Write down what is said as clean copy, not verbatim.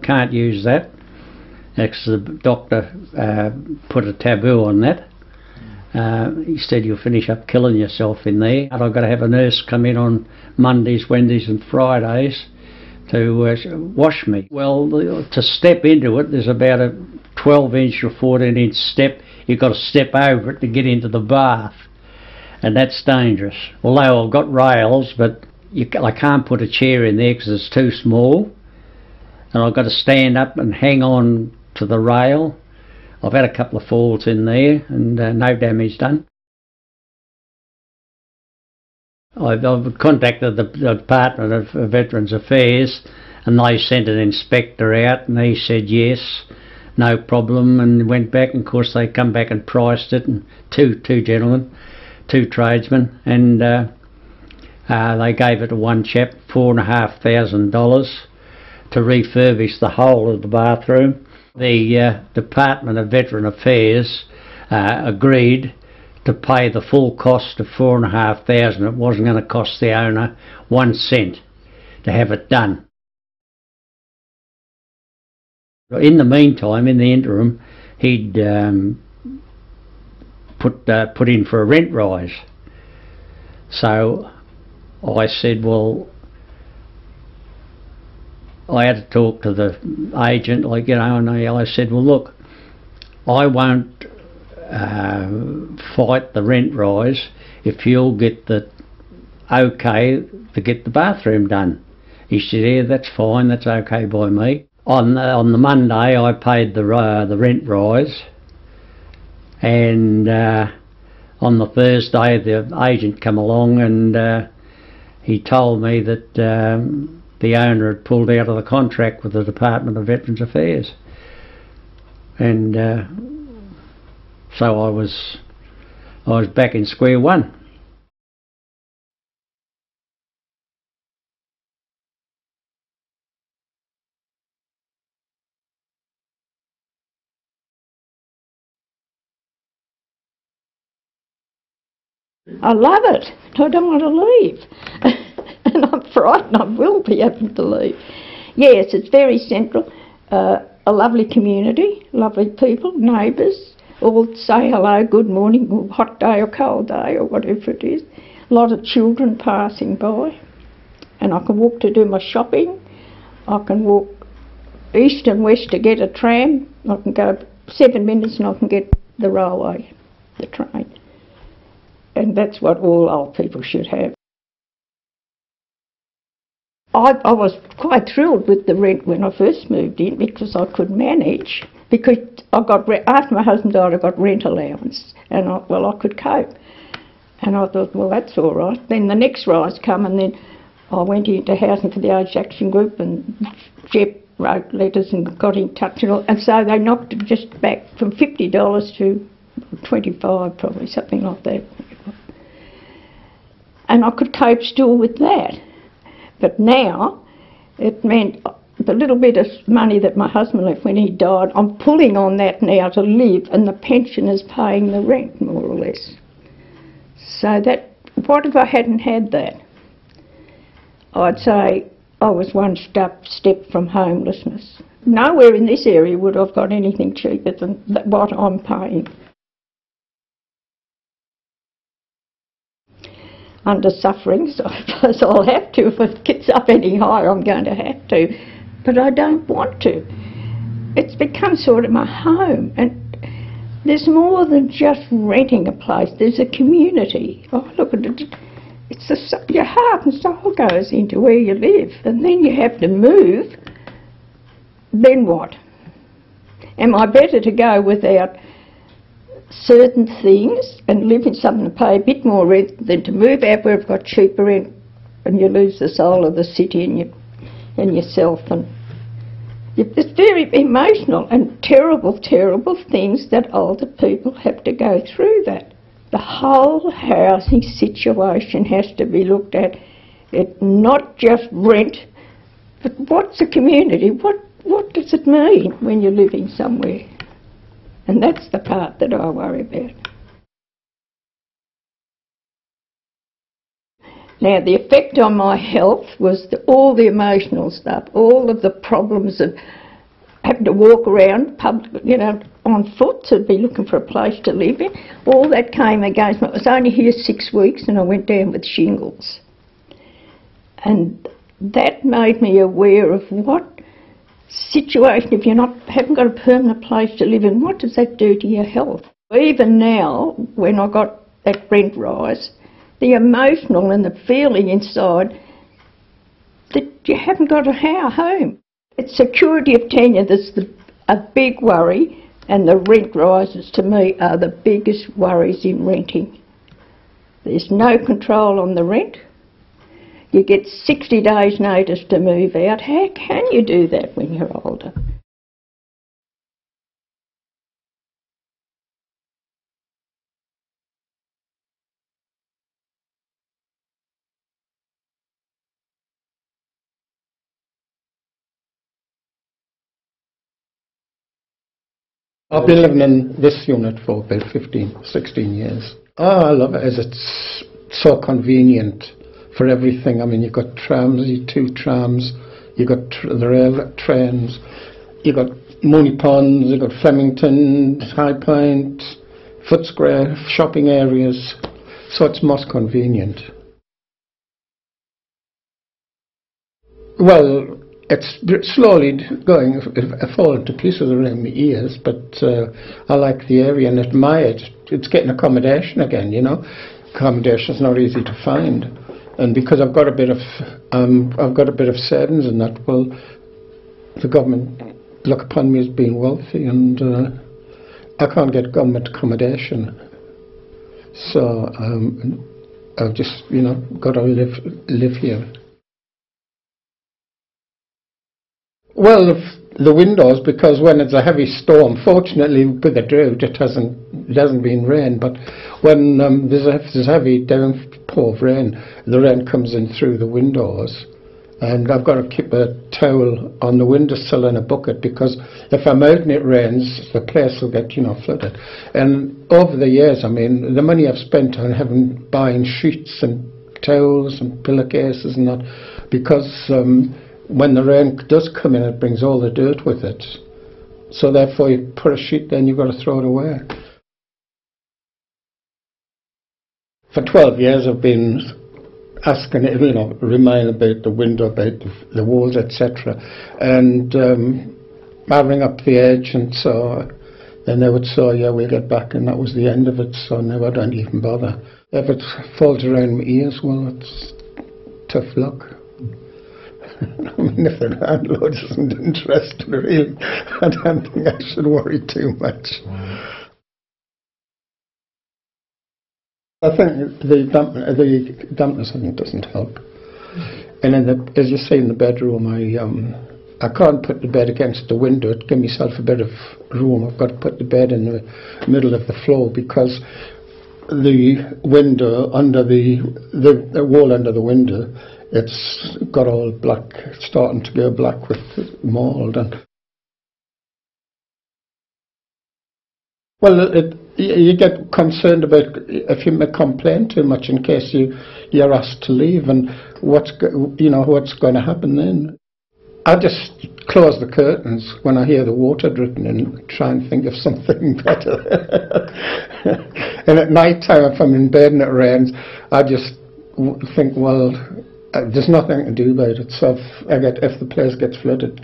can't use that. Because the doctor put a taboo on that. He said you'll finish up killing yourself in there. And I've got to have a nurse come in on Mondays, Wednesdays and Fridays to wash me. Well, to step into it, there's about a 12-inch or 14-inch step. You've got to step over it to get into the bath, and that's dangerous. Although I've got rails, but I can't put a chair in there because it's too small, and I've got to stand up and hang on to the rail. I've had a couple of falls in there and no damage done. I've contacted the Department of Veterans Affairs, and they sent an inspector out, and he said yes, no problem, and went back, and of course they come back and priced it, and two gentlemen, two tradesmen, and they gave it to one chap $4,500 to refurbish the whole of the bathroom. The Department of Veteran Affairs agreed to pay the full cost of $4,500. It wasn't going to cost the owner 1 cent to have it done. In the meantime, in the interim, he'd put in for a rent rise. So I said, well, I had to talk to the agent, like, you know, and I said, well, look, I won't fight the rent rise if you'll get the okay to get the bathroom done. He said, yeah, that's fine, that's okay by me. On the Monday, I paid the rent rise, and on the Thursday, the agent come along, and he told me that the owner had pulled out of the contract with the Department of Veterans Affairs, and so I was back in square one. I love it. I don't want to leave. And I'm frightened I will be having to leave. Yes, it's very central. A lovely community, lovely people, neighbours, all say hello, good morning, or hot day or cold day or whatever it is. A lot of children passing by. And I can walk to do my shopping. I can walk east and west to get a tram. I can go 7 minutes and I can get the railway, the train. And that's what all old people should have. I was quite thrilled with the rent when I first moved in because I could manage, because after my husband died I got rent allowance, and I could cope. And I thought, well, that's all right. Then the next rise come, and then I went into housing for the HAAG Action Group, and Jep wrote letters and got in touch and all, and so they knocked it just back from $50 to $25, probably, something like that. And I could cope still with that. But now, it meant the little bit of money that my husband left when he died, I'm pulling on that now to live, and the pension is paying the rent, more or less. So that, what if I hadn't had that? I'd say I was one step from homelessness. Nowhere in this area would I've got anything cheaper than what I'm paying. Under sufferings, I suppose I'll have to. If it gets up any higher, I'm going to have to. But I don't want to. It's become sort of my home, and there's more than just renting a place. There's a community. Oh, look at it. Your heart and soul goes into where you live, and then you have to move. Then what? Am I better to go without certain things and live in something and pay a bit more rent than to move out where I've got cheaper rent and you lose the soul of the city and yourself? And it's very emotional and terrible, terrible things that older people have to go through. That the whole housing situation has to be looked at. It not just rent, but what's a community? What does it mean when you're living somewhere? And that's the part that I worry about. Now, the effect on my health was all the emotional stuff, all of the problems of having to walk around public, on foot to be looking for a place to live in. All that came against me. I was only here 6 weeks and I went down with shingles. And that made me aware of what situation, if you haven't got a permanent place to live in, what does that do to your health? Even now, when I got that rent rise, the emotional and the feeling inside that you haven't got a home. It's security of tenure that's a big worry, and the rent rises to me are the biggest worries in renting. There's no control on the rent. You get 60 days notice to move out. How can you do that when you're older? I've been living in this unit for about 15, 16 years. Oh, I love it as it's so convenient for everything. I mean, you've got trams, 2 trams, you've got the rail trains, you've got Mooney Ponds, you've got Flemington, High Point, Footscray, shopping areas. So it's most convenient. Well, it's slowly going, falling to pieces around my ears, but I like the area and admire it. It's getting accommodation again, Accommodation's not easy to find, and because I've got a bit of savings in that, well, the government look upon me as being wealthy, and I can't get government accommodation, so I've just got to live here. Well, the windows, because when it's a heavy storm, fortunately with the drought it hasn't been rain, but when there's a heavy downpour of rain, the rain comes in through the windows, and I've got to keep a towel on the windowsill in a bucket, because if I'm out and it rains, the place will get flooded. And over the years, I mean, the money I've spent on buying sheets and towels and pillowcases and that, because when the rain does come in, it brings all the dirt with it. So therefore you put a sheet there and you've got to throw it away. For 12 years I've been asking, reminding about the window, about the walls, etc. And I ring up the agent, so then they would say, yeah, we'll get back, and that was the end of it. So now I don't even bother. If it falls around my ears, well, it's tough luck. I mean, if the landlord isn't interested, really, I don't think I should worry too much. I think the dampness doesn't help. And as you say, in the bedroom, I can't put the bed against the window to give myself a bit of room. I've got to put the bed in the middle of the floor, because the window under the wall under the window, it's got all black, starting to go black with mould. And well, you get concerned about if you complain too much, in case you're asked to leave, and what's going to happen then. I just close the curtains when I hear the water dripping and try and think of something better. And at night time, if I'm in bed and it rains, I just think, well, there's nothing to do about it. So if the place gets flooded,